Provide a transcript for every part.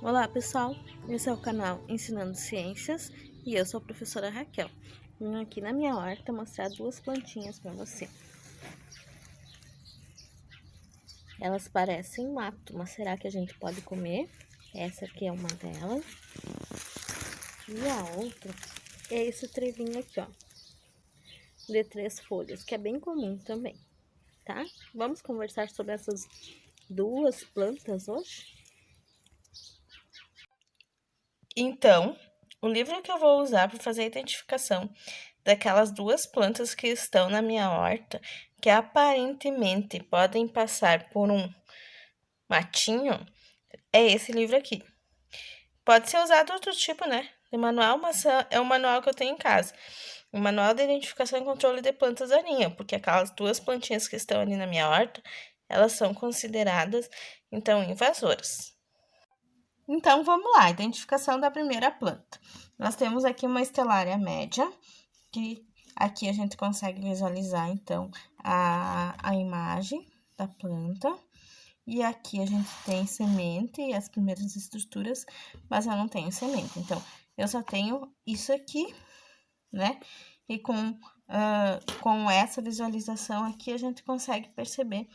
Olá pessoal, esse é o canal Ensinando Ciências e eu sou a professora Raquel. Vim aqui na minha horta mostrar duas plantinhas para você. Elas parecem mato, mas será que a gente pode comer? Essa aqui é uma delas. E a outra é esse trevinho aqui, ó, de 3 folhas, que é bem comum também, tá? Vamos conversar sobre essas duas plantas hoje? Então, o livro que eu vou usar para fazer a identificação daquelas duas plantas que estão na minha horta, que aparentemente podem passar por um matinho, é esse livro aqui. Pode ser usado outro tipo, né? De manual, mas é o manual que eu tenho em casa. O Manual de Identificação e Controle de Plantas Daninhas, porque aquelas duas plantinhas que estão ali na minha horta, elas são consideradas, então, invasoras. Então, vamos lá, identificação da primeira planta. Nós temos aqui uma estelária média, que aqui a gente consegue visualizar, então, a imagem da planta. E aqui a gente tem semente e as primeiras estruturas, mas eu não tenho semente. Então, eu só tenho isso aqui, né? E com essa visualização aqui, a gente consegue perceber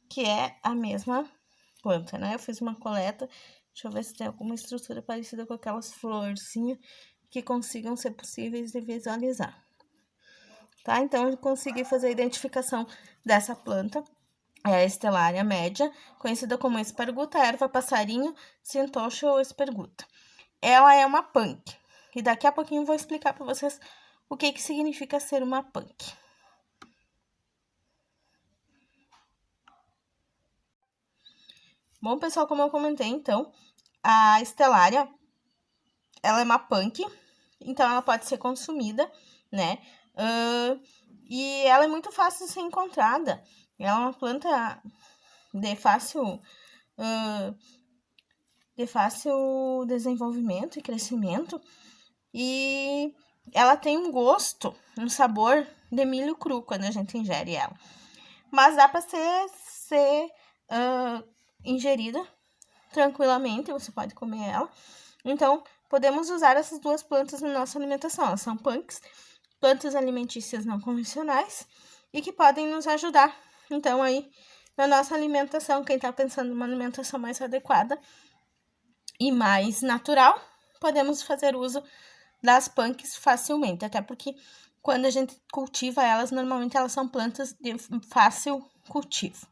que é a mesma planta, né? Eu fiz uma coleta, deixa eu ver se tem alguma estrutura parecida com aquelas florzinhas que consigam ser possíveis de visualizar. Tá? Então, eu consegui fazer a identificação dessa planta, é a estelária média, conhecida como esparguta, erva, passarinho, centocha ou esparguta. Ela é uma punk, e daqui a pouquinho eu vou explicar para vocês o que significa ser uma punk. Bom, pessoal, como eu comentei, então, a estelária, ela é uma punk, então ela pode ser consumida, né? E ela é muito fácil de ser encontrada. Ela é uma planta de fácil desenvolvimento e crescimento, e ela tem um gosto, um sabor de milho cru quando a gente ingere ela. Mas dá para ser ingerida tranquilamente, você pode comer ela. Então, podemos usar essas duas plantas na nossa alimentação. Elas são punks, plantas alimentícias não convencionais, e que podem nos ajudar, então, aí, na nossa alimentação. Quem está pensando numa alimentação mais adequada e mais natural, podemos fazer uso das punks facilmente, até porque quando a gente cultiva elas, normalmente elas são plantas de fácil cultivo.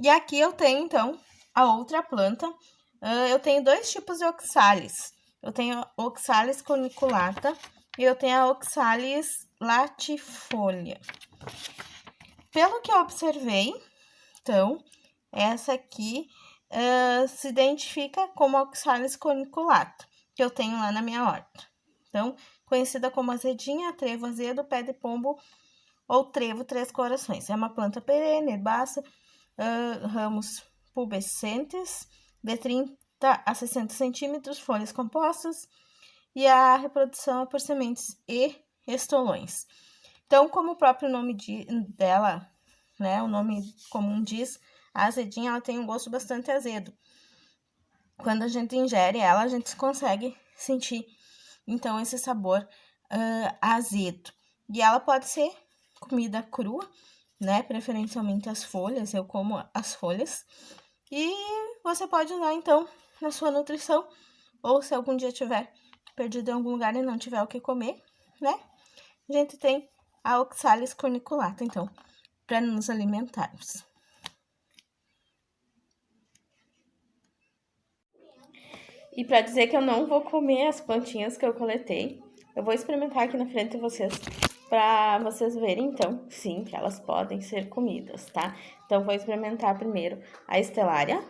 E aqui eu tenho, então, a outra planta. Eu tenho dois tipos de oxalis. Eu tenho a oxalis corniculata e eu tenho a oxalis latifolia. Pelo que eu observei, então, essa aqui se identifica como oxalis corniculata, que eu tenho lá na minha horta. Então, conhecida como azedinha, trevo azedo, pé de pombo ou trevo três corações. É uma planta perene, herbácea, ramos pubescentes, de 30 a 60 centímetros, folhas compostas, e a reprodução é por sementes e estolões. Então, como o próprio nome dela, né, o nome comum diz, a azedinha, ela tem um gosto bastante azedo. Quando a gente ingere ela, a gente consegue sentir, então, esse sabor azedo. E ela pode ser comida crua, né, preferencialmente as folhas, eu como as folhas. E você pode usar, então, na sua nutrição, ou se algum dia tiver perdido em algum lugar e não tiver o que comer, né, a gente tem a oxalis corniculata, então, para nos alimentarmos. E para dizer que eu não vou comer as plantinhas que eu coletei, eu vou experimentar aqui na frente de vocês, para vocês verem, então, sim, que elas podem ser comidas, tá? Então, vou experimentar primeiro a estelária.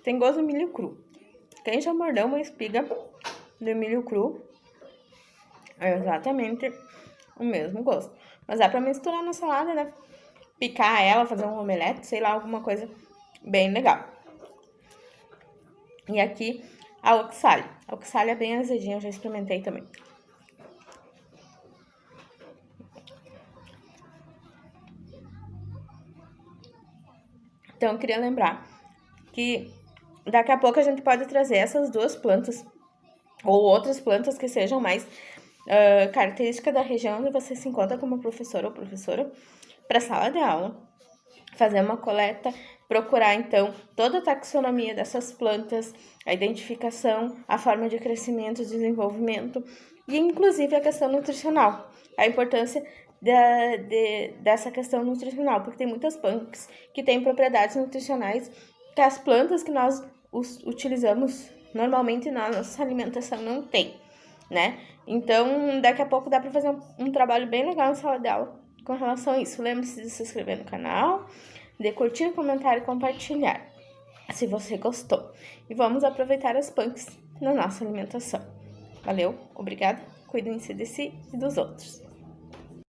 Tem gosto de milho cru. Quem já mordeu uma espiga de milho cru, é exatamente o mesmo gosto. Mas dá pra misturar na salada, né? Picar ela, fazer um omelete, sei lá, alguma coisa bem legal. E aqui a oxalia. A oxalia é bem azedinha, eu já experimentei também. Então, eu queria lembrar que daqui a pouco a gente pode trazer essas duas plantas ou outras plantas que sejam mais características da região onde você se encontra como professor ou professora para a sala de aula, fazer uma coleta, procurar então toda a taxonomia dessas plantas, a identificação, a forma de crescimento, desenvolvimento e inclusive a questão nutricional, a importância dessa questão nutricional, porque tem muitas punks que têm propriedades nutricionais que as plantas que nós utilizamos normalmente na nossa alimentação não tem, né? Então, daqui a pouco dá para fazer um trabalho bem legal na sala de aula com relação a isso. Lembre-se de se inscrever no canal, de curtir, comentar e compartilhar, se você gostou. E vamos aproveitar as punks na nossa alimentação. Valeu, obrigada, cuidem-se de si e dos outros.